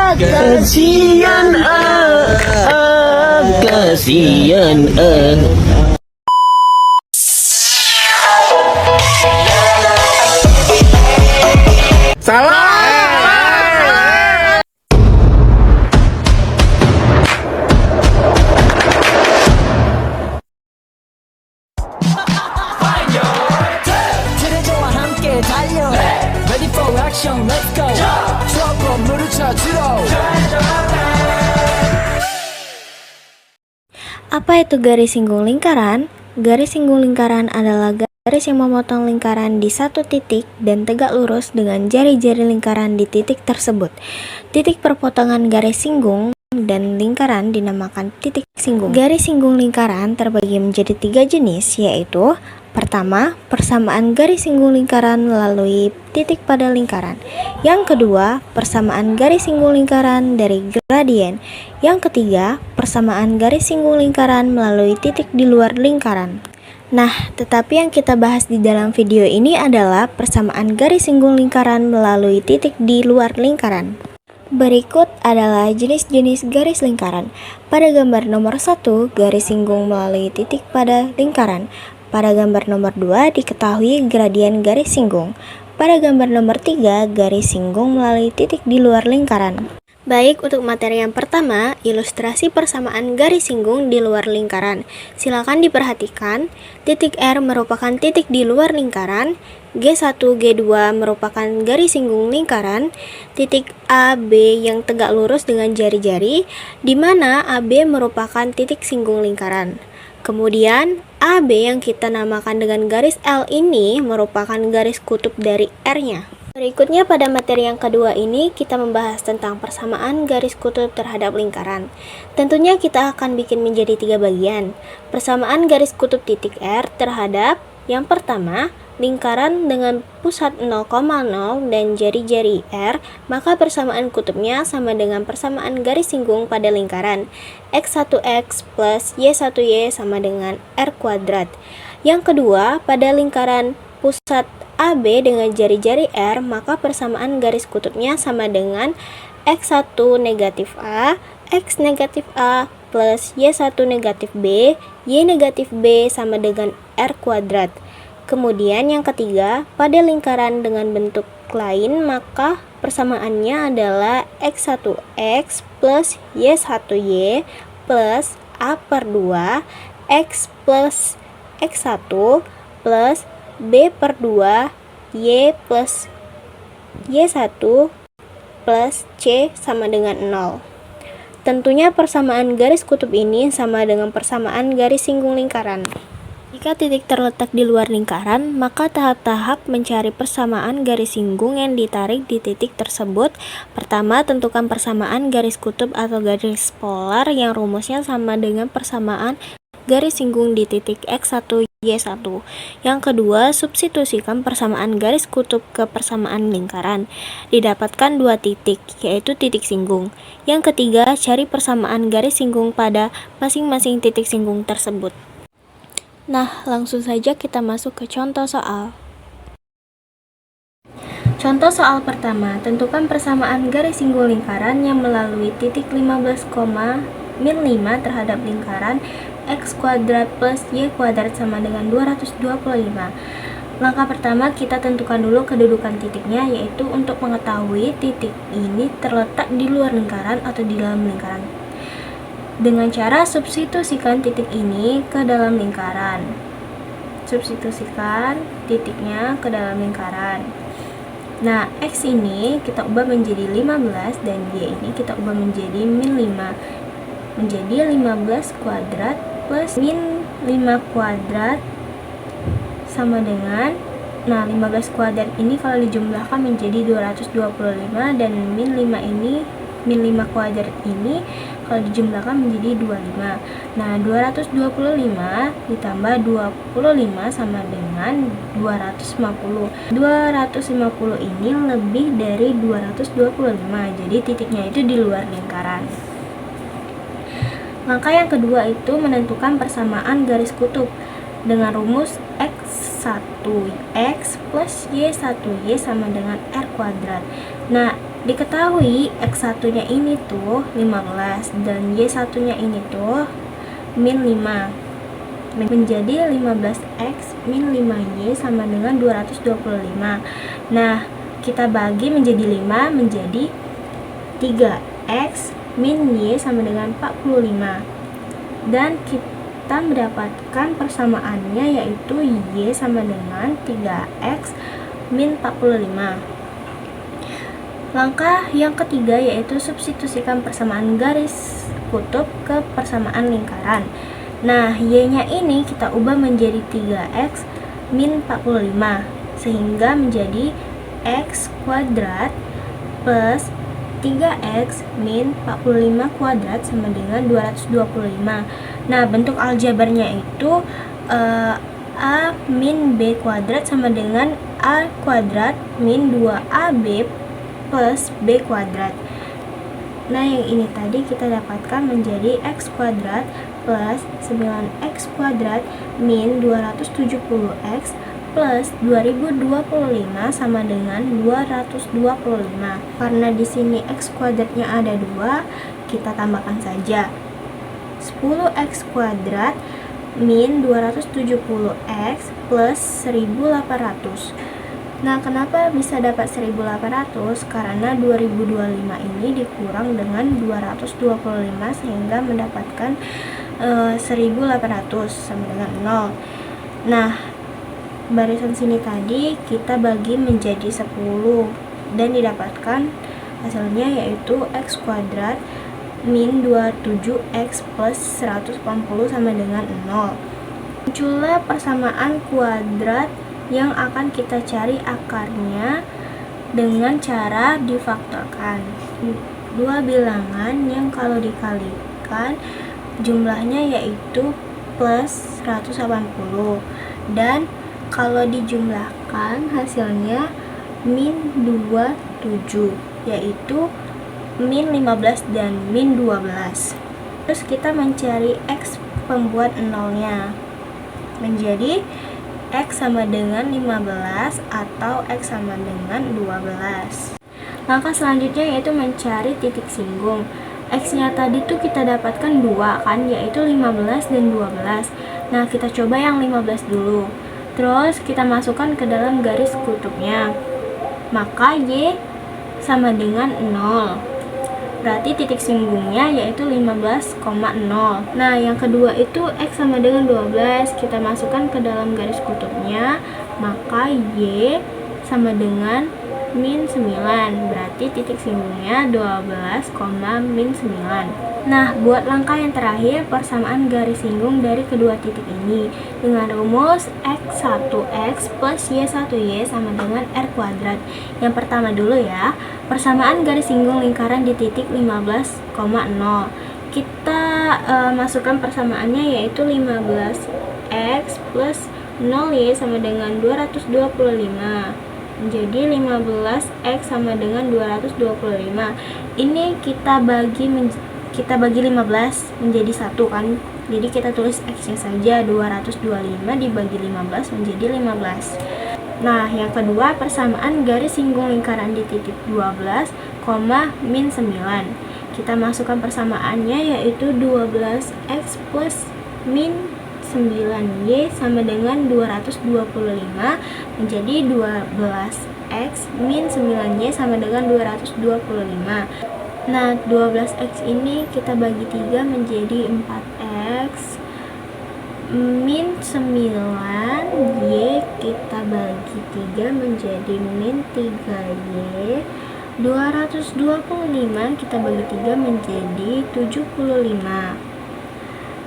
Kasian kasian 그대와 함께 달려 Ready for action let's go 추억과 물을 찾으러 Apa itu garis singgung lingkaran? Garis singgung lingkaran adalah garis yang memotong lingkaran di satu titik dan tegak lurus dengan jari-jari lingkaran di titik tersebut. Titik perpotongan garis singgung dan lingkaran dinamakan titik singgung. Garis singgung lingkaran terbagi menjadi 3 jenis, yaitu pertama, persamaan garis singgung lingkaran melalui titik pada lingkaran. Yang kedua, persamaan garis singgung lingkaran dari gradien. Yang ketiga, persamaan garis singgung lingkaran melalui titik di luar lingkaran. Nah, tetapi yang kita bahas di dalam video ini adalah persamaan garis singgung lingkaran melalui titik di luar lingkaran. Berikut adalah jenis-jenis garis lingkaran. Pada gambar nomor 1, garis singgung melalui titik pada lingkaran. Pada gambar nomor 2 diketahui gradien garis singgung. Pada gambar nomor 3 garis singgung melalui titik di luar lingkaran. Baik, untuk materi yang pertama, ilustrasi persamaan garis singgung di luar lingkaran. Silakan diperhatikan, titik R merupakan titik di luar lingkaran, G1, G2 merupakan garis singgung lingkaran, titik A, B yang tegak lurus dengan jari-jari, di mana AB merupakan titik singgung lingkaran. Kemudian, AB yang kita namakan dengan garis L ini merupakan garis kutub dari R-nya. Berikutnya pada materi yang kedua ini kita membahas tentang persamaan garis kutub terhadap lingkaran. Tentunya kita akan bikin menjadi 3 bagian. Persamaan garis kutub titik R terhadap yang pertama, lingkaran dengan pusat 0,0 dan jari-jari R, maka persamaan kutubnya sama dengan persamaan garis singgung pada lingkaran. X1X plus Y1Y sama dengan R kuadrat. Yang kedua, pada lingkaran pusat AB dengan jari-jari R, maka persamaan garis kutubnya sama dengan X1 negatif A, X negatif A plus Y1 negatif B, Y negatif B sama dengan R kuadrat. Kemudian yang ketiga, pada lingkaran dengan bentuk lain, maka persamaannya adalah X1X plus Y1Y plus A per 2, X plus X1 plus B per 2, Y plus Y1 plus C sama dengan 0. Tentunya persamaan garis kutub ini sama dengan persamaan garis singgung lingkaran. Jika titik terletak di luar lingkaran, maka tahap-tahap mencari persamaan garis singgung yang ditarik di titik tersebut. Pertama, tentukan persamaan garis kutub atau garis polar yang rumusnya sama dengan persamaan garis singgung di titik X1, Y1. Yang kedua, substitusikan persamaan garis kutub ke persamaan lingkaran. Didapatkan 2 titik, yaitu titik singgung. Yang ketiga, cari persamaan garis singgung pada masing-masing titik singgung tersebut. Nah, langsung saja kita masuk ke contoh soal. Contoh soal pertama, tentukan persamaan garis singgung lingkaran yang melalui titik 15, min 5 terhadap lingkaran X kuadrat plus Y kuadrat sama dengan 225. Langkah pertama, kita tentukan dulu kedudukan titiknya, yaitu untuk mengetahui titik ini terletak di luar lingkaran atau di dalam lingkaran. Dengan cara substitusikan titik ini ke dalam lingkaran. Substitusikan titiknya ke dalam lingkaran. Nah, X ini kita ubah menjadi 15 dan Y ini kita ubah menjadi min 5. Menjadi 15 kuadrat plus min 5 kuadrat sama dengan, nah 15 kuadrat ini kalau dijumlahkan menjadi 225 dan min 5 ini, min 5 kuadrat ini kalau dijumlahkan menjadi 25. Nah, 225 ditambah 25 sama dengan 250. 250 ini lebih dari 225, jadi titiknya itu di luar lingkaran. Langkah yang kedua itu menentukan persamaan garis kutub dengan rumus X1X plus Y1Y sama dengan R kuadrat. Nah, Diketahui X1-nya ini tuh 15 dan Y1-nya ini tuh min 5. Menjadi 15X min 5Y sama dengan 225. Nah, kita bagi menjadi 5 menjadi 3X min Y sama dengan 45. Dan kita mendapatkan persamaannya yaitu Y sama dengan 3X min 45. Langkah yang ketiga yaitu substitusikan persamaan garis kutub ke persamaan lingkaran. Nah, Y-nya ini kita ubah menjadi 3X min 45 sehingga menjadi X kuadrat plus 3X min 45 kuadrat sama dengan 225. Nah, bentuk aljabarnya itu A min B kuadrat sama dengan A kuadrat min 2AB plus B kuadrat. Nah, yang ini tadi kita dapatkan menjadi X kuadrat plus 9X kuadrat min 270X plus 2025 sama dengan 225. Karena di sini X kuadratnya ada 2, kita tambahkan saja 10X kuadrat min 270X plus 1800. Nah, kenapa bisa dapat 1800? Karena 2025 ini dikurang dengan 225 sehingga mendapatkan 1800 sama dengan 0. Nah, barisan sini tadi kita bagi menjadi 10 dan didapatkan hasilnya yaitu X kuadrat min 27X plus 180 sama dengan 0. Muncullah persamaan kuadrat yang akan kita cari akarnya dengan cara difaktorkan. Dua bilangan yang kalau dikalikan jumlahnya yaitu plus 180 dan kalau dijumlahkan hasilnya min 27 yaitu min 15 dan min 12. Terus kita mencari X pembuat nolnya menjadi X sama dengan 15 atau X sama dengan 12. Langkah selanjutnya yaitu mencari titik singgung. X-nya tadi tuh kita dapatkan 2 kan, yaitu 15 dan 12. Nah, kita coba yang 15 dulu. Terus kita masukkan ke dalam garis kutubnya. Maka Y sama dengan 0. Berarti titik singgungnya yaitu 15,0. Nah, yang kedua itu X sama dengan 12. Kita masukkan ke dalam garis kutubnya. Maka Y sama dengan min 9. Berarti titik singgungnya 12, min 9. Nah, buat langkah yang terakhir, persamaan garis singgung dari kedua titik ini dengan rumus X1X plus Y1Y sama dengan R kuadrat. Yang pertama dulu ya, persamaan garis singgung lingkaran di titik 15,0. Kita masukkan persamaannya yaitu 15X plus 0Y sama dengan 225. Jadi 15X sama dengan 225. Ini kita bagi 15 menjadi 1 kan. Jadi kita tulis X-nya saja 225 dibagi 15 menjadi 15. Nah, yang kedua persamaan garis singgung lingkaran di titik 12, min 9. Kita masukkan persamaannya yaitu 12X plus min 9Y sama dengan 225 menjadi 12X min 9Y sama dengan 225. Nah, 12X ini kita bagi 3 menjadi 4X min 9Y kita bagi 3 menjadi min 3Y. 225 kita bagi 3 menjadi 75.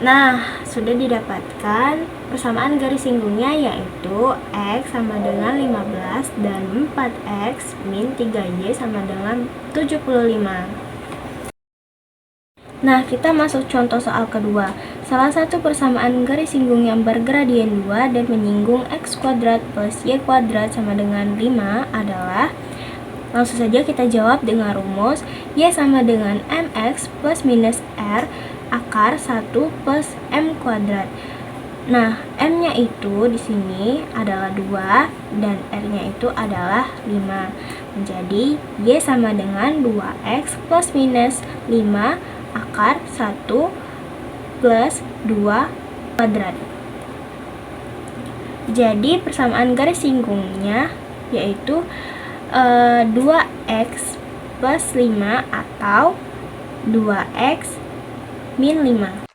Nah, sudah didapatkan persamaan garis singgungnya yaitu X sama dengan 15 dan 4X min 3Y sama dengan 75. Nah, kita masuk contoh soal kedua. Salah satu persamaan garis singgung yang bergradien 2 dan menyinggung X kuadrat plus Y kuadrat sama dengan 5 adalah, langsung saja kita jawab dengan rumus Y sama dengan MX plus minus R akar 1 plus M kuadrat. Nah, M-nya itu di sini adalah 2 dan R-nya itu adalah 5. Menjadi Y sama dengan 2X plus minus 5 akar 1 plus 2 kuadrat. Jadi persamaan garis singgungnya yaitu 2X plus 5 atau 2X min 5.